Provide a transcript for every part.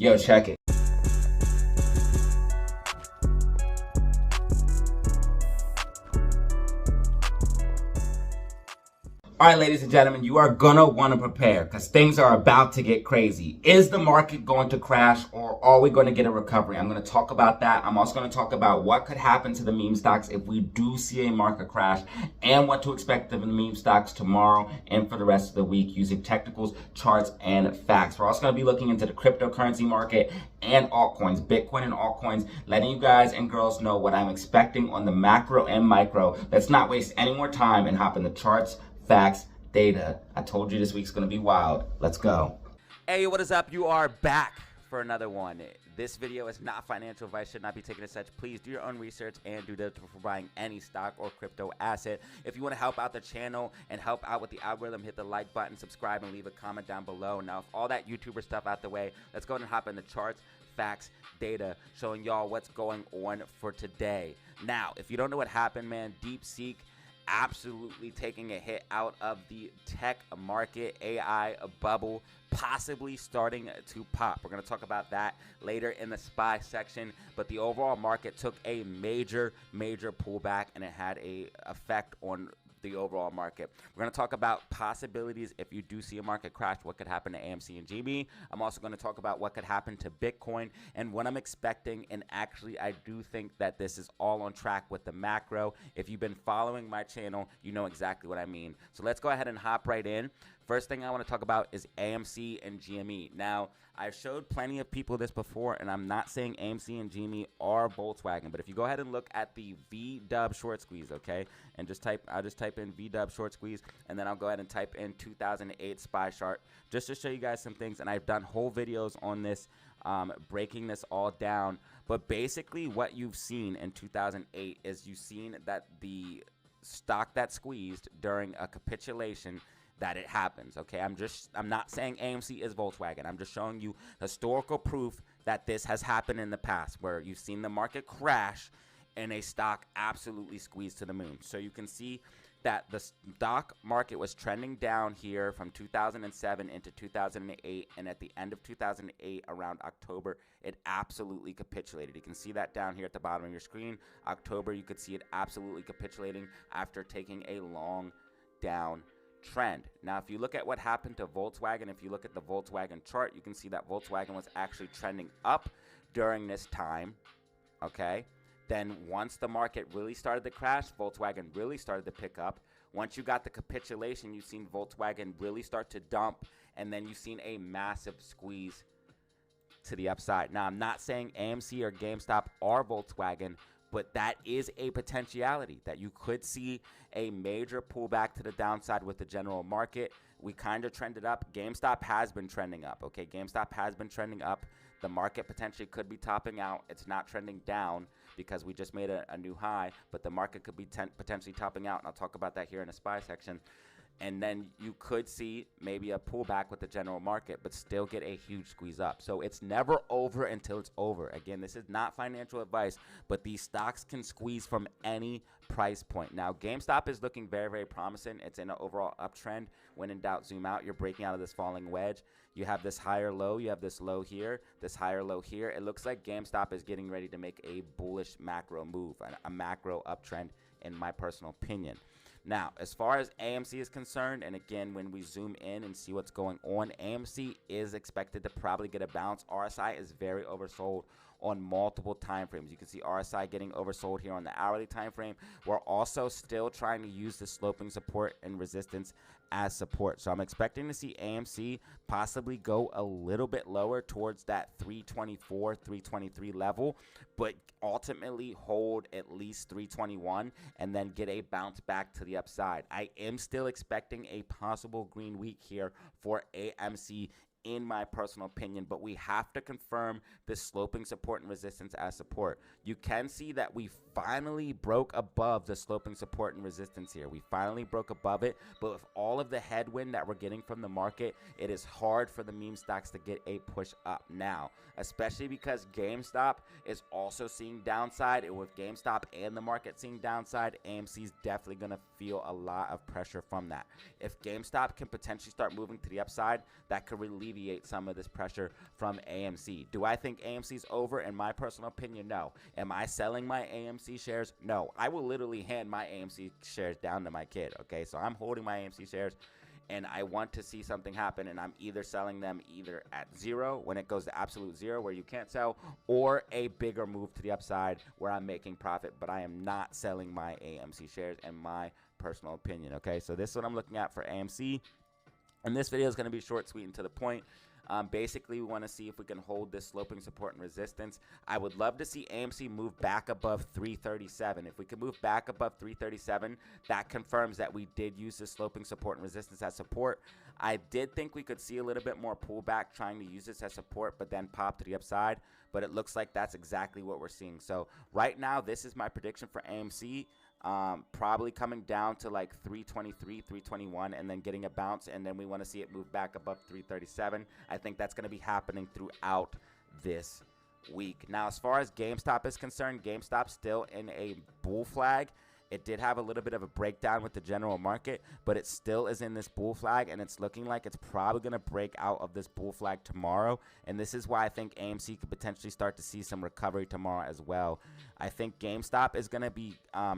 Yo, check it. All right, ladies and gentlemen, you are gonna want to prepare because things are about to get crazy. Is the market going to crash or are we going to get a recovery? I'm going to talk about that. I'm also going to talk about what could happen to the meme stocks if we do see a market crash and what to expect of the meme stocks tomorrow and for the rest of the week using technicals, charts, and facts. We're also going to be looking into the cryptocurrency market and altcoins, Bitcoin and altcoins, letting you guys and girls know what I'm expecting on the macro and micro. Let's not waste any more time and hop in the charts, facts, data. I told you this week's gonna be wild. Let's go. Hey, what is up? You are back for another one. This video is not financial advice, should not be taken as such. Please do your own research and do that before buying any stock or crypto asset. If you want to help out the channel and help out with the algorithm, hit the like button, subscribe, and leave a comment down below. Now, if all that YouTuber stuff out the way, let's go ahead and hop in the charts, facts, data, showing y'all what's going on for today. Now, if you don't know what happened, man, DeepSeek absolutely taking a hit out of the tech market, AI bubble possibly starting to pop. We're going to talk about that later in the SPY section, but the overall market took a major pullback and it had a effect on the overall market. We're going to talk about possibilities if you do see a market crash, what could happen to AMC and GME. I'm also going to talk about what could happen to Bitcoin and what I'm expecting, and actually I do think that this is all on track with the macro. If you've been following my channel, you know exactly what I mean. So let's go ahead and hop right in. First thing I want to talk about is AMC and GME. Now, I've showed plenty of people this before, and I'm not saying AMC and GME are Volkswagen, but if you go ahead and look at the VW short squeeze, okay, and I'll just type in VW short squeeze, and then I'll go ahead and type in 2008 SPY chart, just to show you guys some things, and I've done whole videos on this, breaking this all down. But basically what you've seen in 2008 is you've seen that the stock that squeezed during a capitulation, that it happens, okay? I'm not saying AMC is Volkswagen. I'm just showing you historical proof that this has happened in the past, where you've seen the market crash and a stock absolutely squeezed to the moon. So you can see that the stock market was trending down here from 2007 into 2008, and at the end of 2008, around October, it absolutely capitulated. You can see that down here at the bottom of your screen. October, you could see it absolutely capitulating after taking a long down trend. Now, if you look at what happened to Volkswagen, if you look at the Volkswagen chart, you can see that Volkswagen was actually trending up during this time, okay? Then once the market really started to crash, Volkswagen really started to pick up. Once you got the capitulation, you've seen Volkswagen really start to dump, and then you've seen a massive squeeze to the upside. Now, I'm not saying AMC or GameStop are Volkswagen, but that is a potentiality that you could see a major pullback to the downside with the general market. We kind of trended up. GameStop has been trending up, okay? GameStop has been trending up. The market potentially could be topping out. It's not trending down because we just made a new high, but the market could be potentially topping out, and I'll talk about that here in the SPY section. And then you could see maybe a pullback with the general market, but still get a huge squeeze up. So it's never over until it's over. Again, this is not financial advice, but these stocks can squeeze from any price point. Now, GameStop is looking very promising. It's in an overall uptrend. When in doubt, zoom out. You're breaking out of this falling wedge. You have this higher low. You have this low here, this higher low here. It looks like GameStop is getting ready to make a bullish macro move, a macro uptrend, in my personal opinion. Now, as far as AMC is concerned, and again, when we zoom in and see what's going on, AMC is expected to probably get a bounce. RSI is very oversold on multiple time frames. You can see RSI getting oversold here on the hourly time frame. We're also still trying to use the sloping support and resistance as support. So I'm expecting to see AMC possibly go a little bit lower towards that 324, 323 level, but ultimately hold at least 321 and then get a bounce back to the upside. I am still expecting a possible green week here for AMC in my personal opinion, but we have to confirm this sloping support and resistance as support. You can see that we finally broke above the sloping support and resistance here. We finally broke above it, but with all of the headwind that we're getting from the market, it is hard for the meme stocks to get a push up now, especially because GameStop is also seeing downside, and with GameStop and the market seeing downside, AMC is definitely going to feel a lot of pressure from that. If GameStop can potentially start moving to the upside, that could relieve alleviate some of this pressure from AMC. Do I think AMC's over? In my personal opinion, no. Am I selling my AMC shares? No. I will literally hand my AMC shares down to my kid, okay? So I'm holding my AMC shares, and I want to see something happen, and I'm either selling them either at zero, when it goes to absolute zero where you can't sell, or a bigger move to the upside where I'm making profit, but I am not selling my AMC shares in my personal opinion, okay? So this is what I'm looking at for AMC, and this video is going to be short, sweet, and to the point. Basically, we want to see if we can hold this sloping support and resistance. I would love to see AMC move back above 337. If we can move back above 337, that confirms that we did use this sloping support and resistance as support. I did think we could see a little bit more pullback trying to use this as support, but then pop to the upside. But it looks like that's exactly what we're seeing. So right now, this is my prediction for AMC. Probably coming down to like 323, 321, and then getting a bounce, and then we want to see it move back above 337. I think that's going to be happening throughout this week. Now, as far as GameStop is concerned, GameStop's still in a bull flag. It did have a little bit of a breakdown with the general market, but it still is in this bull flag, and it's looking like it's probably going to break out of this bull flag tomorrow. And this is why I think AMC could potentially start to see some recovery tomorrow as well. I think GameStop is going to be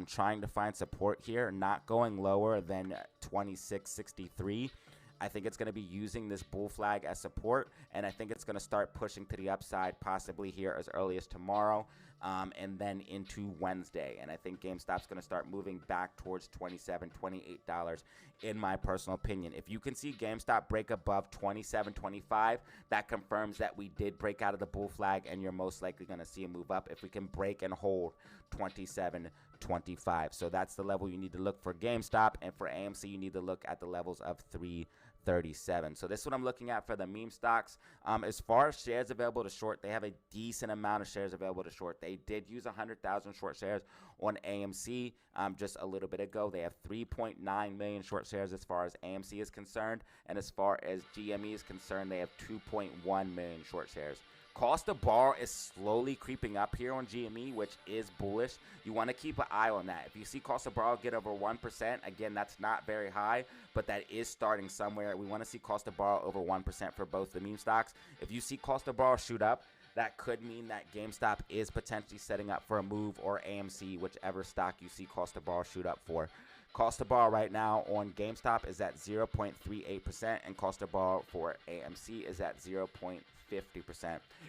trying to find support here, not going lower than 26.63. I think it's going to be using this bull flag as support, and I think it's going to start pushing to the upside possibly here as early as tomorrow, and then into Wednesday. And I think GameStop's going to start moving back towards $27, $28 in my personal opinion. If you can see GameStop break above $27.25, that confirms that we did break out of the bull flag, and you're most likely going to see a move up if we can break and hold $27.25. So that's the level you need to look for GameStop, and for AMC you need to look at the levels of 337. So this is what I'm looking at for the meme stocks. As far as shares available to short, they have a decent amount of shares available to short. They did use 100,000 short shares on AMC just a little bit ago. They have 3.9 million short shares as far as AMC is concerned, and as far as GME is concerned, they have 2.1 million short shares. Cost of borrow is slowly creeping up here on GME, which is bullish. You want to keep an eye on that. If you see cost of borrow get over 1%, again, that's not very high, but that is starting somewhere. We want to see cost of borrow over 1% for both the meme stocks. If you see cost of borrow shoot up, that could mean that GameStop is potentially setting up for a move, or AMC, whichever stock you see cost of borrow shoot up for. Cost of borrow right now on GameStop is at 0.38%, and cost of borrow for AMC is at 0.50%.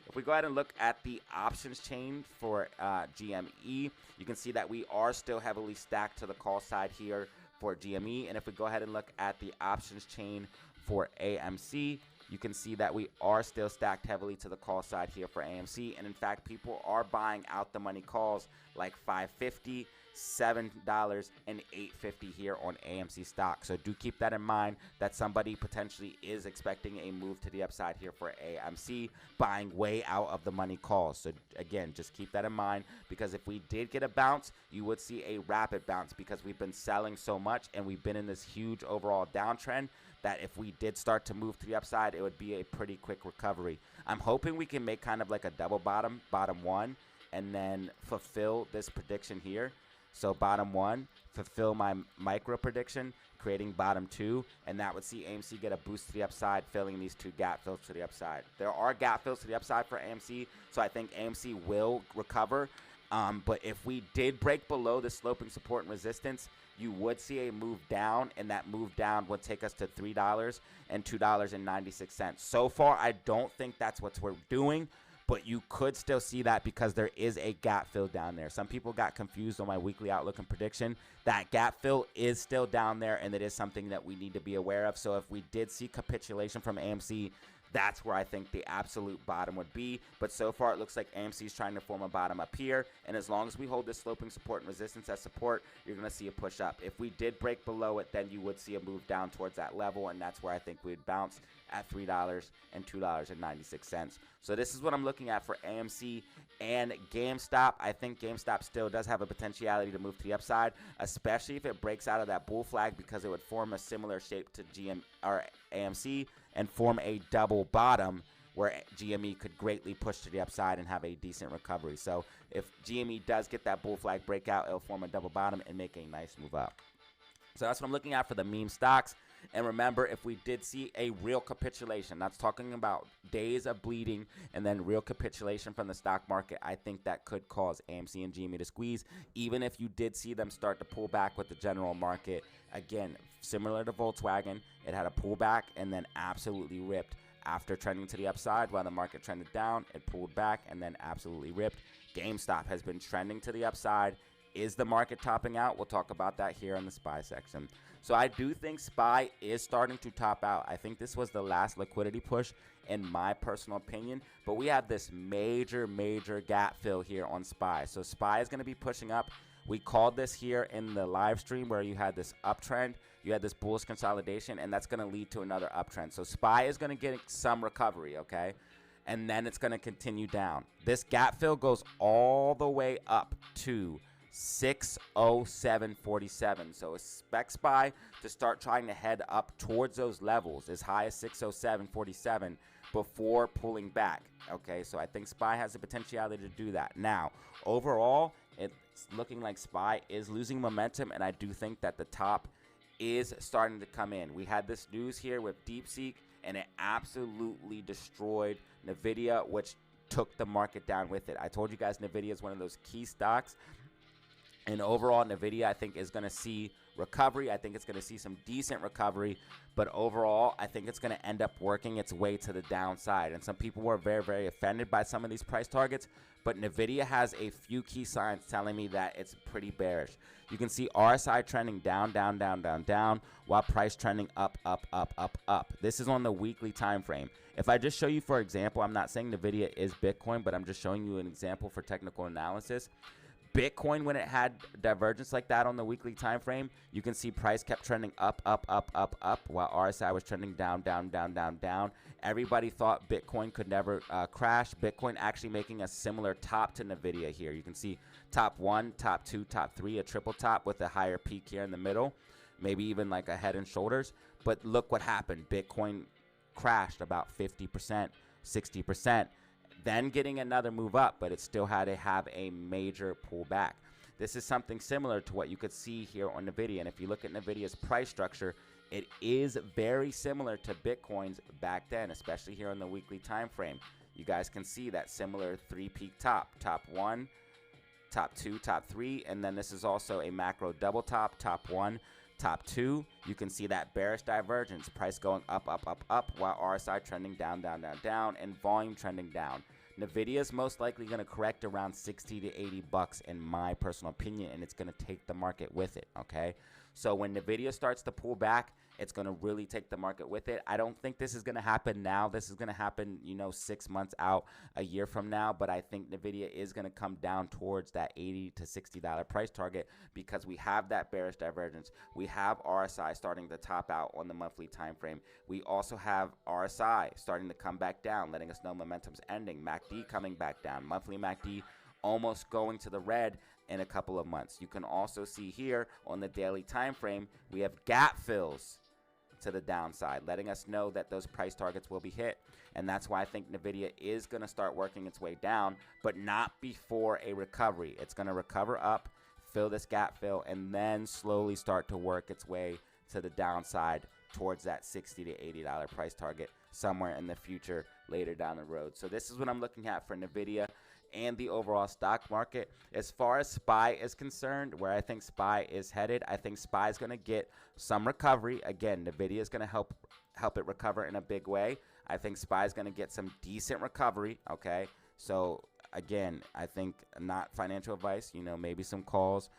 If we go ahead and look at the options chain for GME, you can see that we are still heavily stacked to the call side here for GME. And if we go ahead and look at the options chain for AMC, you can see that we are still stacked heavily to the call side here for AMC. And in fact, people are buying out the money calls like $5.50, $7, and $8.50 here on AMC stock. So do keep that in mind, that somebody potentially is expecting a move to the upside here for AMC, buying way out of the money calls. So again, just keep that in mind, because if we did get a bounce, you would see a rapid bounce, because we've been selling so much and we've been in this huge overall downtrend, that if we did start to move to the upside, it would be a pretty quick recovery. I'm hoping we can make kind of like a double bottom one, and then fulfill this prediction here. So bottom one, fulfill my micro prediction, creating bottom two, and that would see AMC get a boost to the upside, filling these two gap fills to the upside. There are gap fills to the upside for AMC, so I think AMC will recover. But if we did break below the sloping support and resistance, you would see a move down, and that move down would take us to $3 and $2.96. So far, I don't think that's what we're doing, but you could still see that because there is a gap fill down there. Some people got confused on my weekly outlook and prediction. That gap fill is still down there, and it is something that we need to be aware of. So if we did see capitulation from AMC, that's where I think the absolute bottom would be. But so far, it looks like AMC is trying to form a bottom up here. And as long as we hold this sloping support and resistance as support, you're going to see a push up. If we did break below it, then you would see a move down towards that level. And that's where I think we'd bounce at $3 and $2.96. So this is what I'm looking at for AMC and GameStop. I think GameStop still does have a potentiality to move to the upside, especially if it breaks out of that bull flag, because it would form a similar shape to AMC and form a double bottom where GME could greatly push to the upside and have a decent recovery. So if GME does get that bull flag breakout, it'll form a double bottom and make a nice move up. So that's what I'm looking at for the meme stocks. And remember, if we did see a real capitulation, that's talking about days of bleeding and then real capitulation from the stock market, I think that could cause AMC and GME to squeeze. Even if you did see them start to pull back with the general market, again, similar to Volkswagen, it had a pullback and then absolutely ripped. After trending to the upside while the market trended down, it pulled back and then absolutely ripped. GameStop has been trending to the upside. Is the market topping out? We'll talk about that here in the SPY section. So I do think SPY is starting to top out. I think this was the last liquidity push in my personal opinion, but we have this major gap fill here on SPY. So SPY is going to be pushing up. We called this here in the live stream where you had this uptrend, you had this bullish consolidation, and that's going to lead to another uptrend. So SPY is going to get some recovery, okay? And then it's going to continue down. This gap fill goes all the way up to 607.47. So expect SPY to start trying to head up towards those levels as high as 607.47 before pulling back. Okay, so I think SPY has the potentiality to do that. Now, overall, it's looking like SPY is losing momentum, and I do think that the top is starting to come in. We had this news here with DeepSeek, and it absolutely destroyed NVIDIA, which took the market down with it. I told you guys NVIDIA is one of those key stocks. And overall, NVIDIA, I think, is going to see recovery. I think it's going to see some decent recovery. But overall, I think it's going to end up working its way to the downside. And some people were very offended by some of these price targets. But NVIDIA has a few key signs telling me that it's pretty bearish. You can see RSI trending down, while price trending up. This is on the weekly time frame. If I just show you, for example, I'm not saying NVIDIA is Bitcoin, but I'm just showing you an example for technical analysis. Bitcoin, when it had divergence like that on the weekly time frame, you can see price kept trending up, while RSI was trending down. Everybody thought Bitcoin could never crash. Bitcoin actually making a similar top to NVIDIA here. You can see top 1, top 2, top 3, a triple top with a higher peak here in the middle, maybe even like a head and shoulders. But look what happened. Bitcoin crashed about 50%, 60%. Then getting another move up, but it still had to have a major pullback. This is something similar to what you could see here on NVIDIA. And if you look at NVIDIA's price structure, it is very similar to Bitcoin's back then, especially here on the weekly time frame. You guys can see that similar 3-peak top 1, top 2, top 3, and then this is also a macro double top 1, top 2. You can see that bearish divergence, price going up, while RSI trending down, and volume trending down. NVIDIA is most likely going to correct around 60 to 80 bucks in my personal opinion, and it's going to take the market with it, okay? So when NVIDIA starts to pull back, it's going to really take the market with it. I don't think this is going to happen now. This is going to happen, 6 months out, a year from now, but I think NVIDIA is going to come down towards that $80 to $60 price target because we have that bearish divergence. We have RSI starting to top out on the monthly time frame. We also have RSI starting to come back down, letting us know momentum's ending. MACD coming back down. Monthly MACD almost going to the red in a couple of months. You can also see here on the daily time frame, we have gap fills to the downside, letting us know that those price targets will be hit. And that's why I think NVIDIA is going to start working its way down, but not before a recovery. It's going to recover up, fill this gap fill, and then slowly start to work its way to the downside towards that $60 to $80 price target somewhere in the future later down the road. So this is what I'm looking at for NVIDIA and the overall stock market. As far as SPY is concerned, where I think SPY is headed, I think SPY is going to get some recovery. Again, NVIDIA is going to help it recover in a big way. I think SPY is going to get some decent recovery, okay? So, again, I think not financial advice, maybe some calls.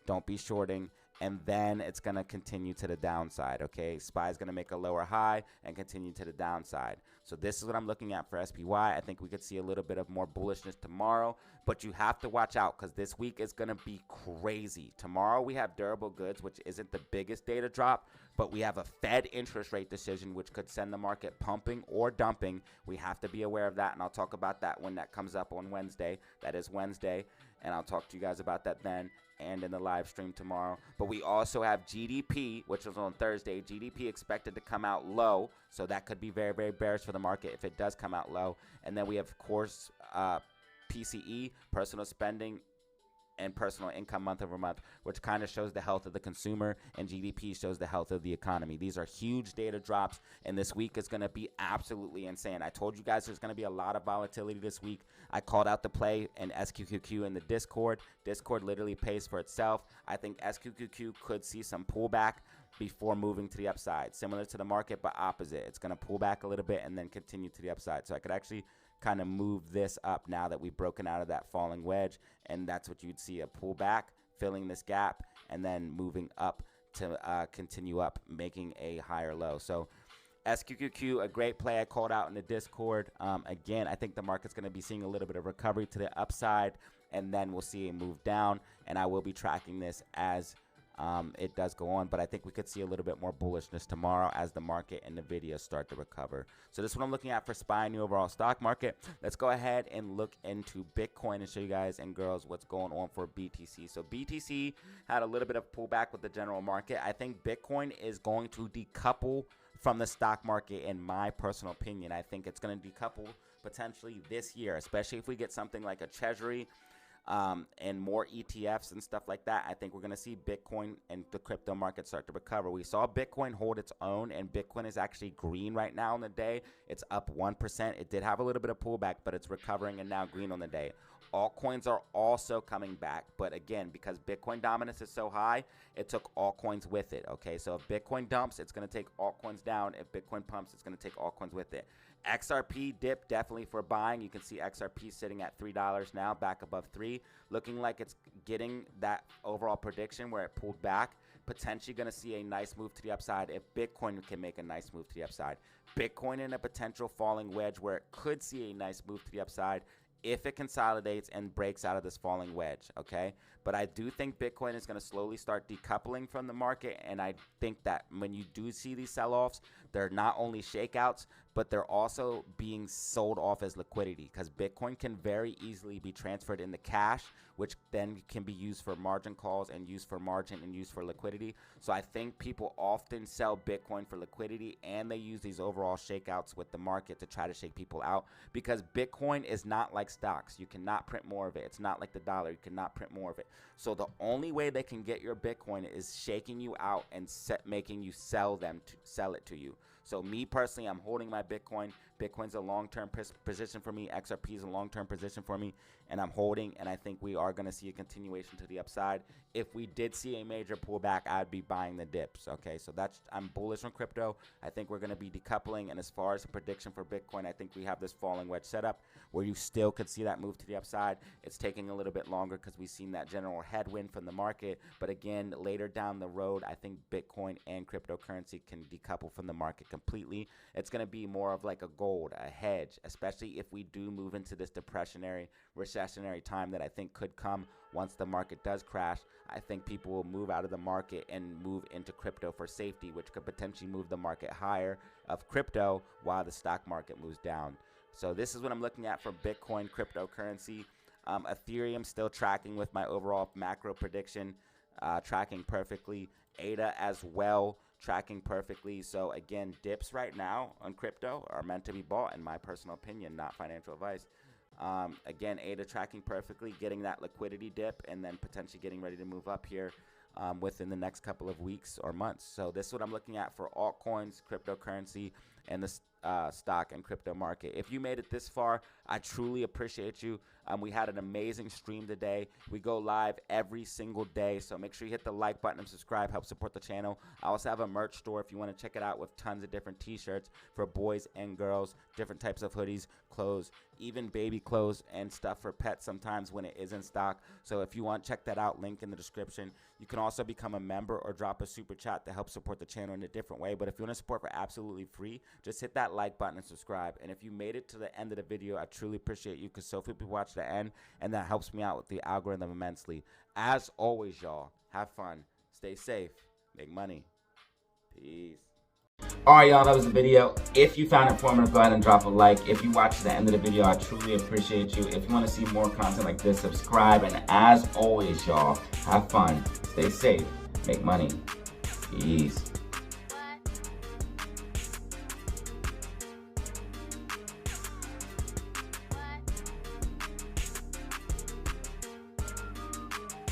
Don't be shorting. And then it's going to continue to the downside, okay? SPY is going to make a lower high and continue to the downside. So this is what I'm looking at for SPY. I think we could see a little bit of more bullishness tomorrow, but you have to watch out because this week is going to be crazy. Tomorrow we have durable goods, which isn't the biggest data drop, but we have a Fed interest rate decision, which could send the market pumping or dumping. We have to be aware of that, and I'll talk about that when that comes up on Wednesday. That is Wednesday, and I'll talk to you guys about that then and in the live stream tomorrow. But we also have GDP, which was on Thursday. GDP expected to come out low, so that could be very, very bearish for the market if it does come out low. And then we have, of course, PCE, personal spending and personal income month over month, which kind of shows the health of the consumer, and GDP shows the health of the economy. These are huge data drops, and this week is going to be absolutely insane. I told you guys there's going to be a lot of volatility this week. I called out the play in SQQQ in the Discord. Discord literally pays for itself. I think SQQQ could see some pullback before moving to the upside, similar to the market, but opposite. It's going to pull back a little bit and then continue to the upside. So I could actually kind of move this up now that we've broken out of that falling wedge, and that's what you'd see, a pullback, filling this gap, and then moving up to continue up, making a higher low. So SQQQ, a great play I called out in the Discord. Again, I think the market's going to be seeing a little bit of recovery to the upside, and then we'll see a move down, and I will be tracking this as it does go on, but I think we could see a little bit more bullishness tomorrow as the market and the video start to recover. So this is what I'm looking at for SPY in the overall stock market. Let's go ahead and look into Bitcoin and show you guys and girls what's going on for BTC. So BTC had a little bit of pullback with the general market. I think Bitcoin is going to decouple from the stock market, in my personal opinion. I think it's going to decouple potentially this year, especially if we get something like a treasury and more ETFs and stuff like that. I think we're going to see Bitcoin and the crypto market start to recover. We saw Bitcoin hold its own, and Bitcoin is actually green right now on the day. It's up 1%. It did have a little bit of pullback, but it's recovering and now green on the day. Altcoins are also coming back, but again, because Bitcoin dominance is so high, it took altcoins with it, okay? So if Bitcoin dumps, it's going to take altcoins down. If Bitcoin pumps, it's going to take altcoins with it. XRP dip definitely for buying. You can see XRP sitting at $3 now, back above 3, looking like it's getting that overall prediction where it pulled back. Potentially going to see a nice move to the upside if Bitcoin can make a nice move to the upside. Bitcoin in a potential falling wedge where it could see a nice move to the upside if it consolidates and breaks out of this falling wedge, okay? But I do think Bitcoin is going to slowly start decoupling from the market, and I think that when you do see these sell-offs, they're not only shakeouts, but they're also being sold off as liquidity, because Bitcoin can very easily be transferred into cash, which then can be used for margin calls and used for margin and used for liquidity. So I think people often sell Bitcoin for liquidity, and they use these overall shakeouts with the market to try to shake people out, because Bitcoin is not like stocks. You cannot print more of it. It's not like the dollar. You cannot print more of it. So the only way they can get your Bitcoin is shaking you out and making you sell it to you. So me personally, I'm holding my Bitcoin. Bitcoin's a long-term position for me. XRP is a long-term position for me, and I'm holding, and I think we are going to see a continuation to the upside. If we did see a major pullback, I'd be buying the dips, okay? So I'm bullish on crypto. I think we're going to be decoupling, and as far as a prediction for Bitcoin, I think we have this falling wedge setup where you still could see that move to the upside. It's taking a little bit longer because we've seen that general headwind from the market, but again, later down the road, I think Bitcoin and cryptocurrency can decouple from the market completely. It's going to be more of like a gold, a hedge, especially if we do move into this recessionary time that I think could come once the market does crash. I think people will move out of the market and move into crypto for safety, which could potentially move the market higher of crypto while the stock market moves down. So this is what I'm looking at for Bitcoin, cryptocurrency. Ethereum still tracking with my overall macro prediction, tracking perfectly. ADA as well, tracking perfectly. So again, dips right now on crypto are meant to be bought, in my personal opinion, not financial advice. Again, ADA tracking perfectly, getting that liquidity dip, and then potentially getting ready to move up here within the next couple of weeks or months. So this is what I'm looking at for altcoins, cryptocurrency, and the stock and crypto market. If you made it this far, I truly appreciate you. We had an amazing stream today. We go live every single day, so make sure you hit the like button and subscribe. Help support the channel. I also have a merch store if you want to check it out, with tons of different t-shirts for boys and girls, different types of hoodies, clothes, even baby clothes and stuff for pets sometimes when it is in stock. So if you want, check that out, link in the description. You can also become a member or drop a super chat to help support the channel in a different way. But if you want to support for absolutely free, just hit that like button and subscribe. And if you made it to the end of the video, I truly appreciate you, because so few people watch the end, and that helps me out with the algorithm immensely. As always, y'all, have fun, stay safe, make money. Peace. Alright, y'all, that was the video. If you found it informative, go ahead and drop a like. If you watched the end of the video, I truly appreciate you. If you want to see more content like this, subscribe. And as always, y'all, have fun, stay safe, make money. Peace.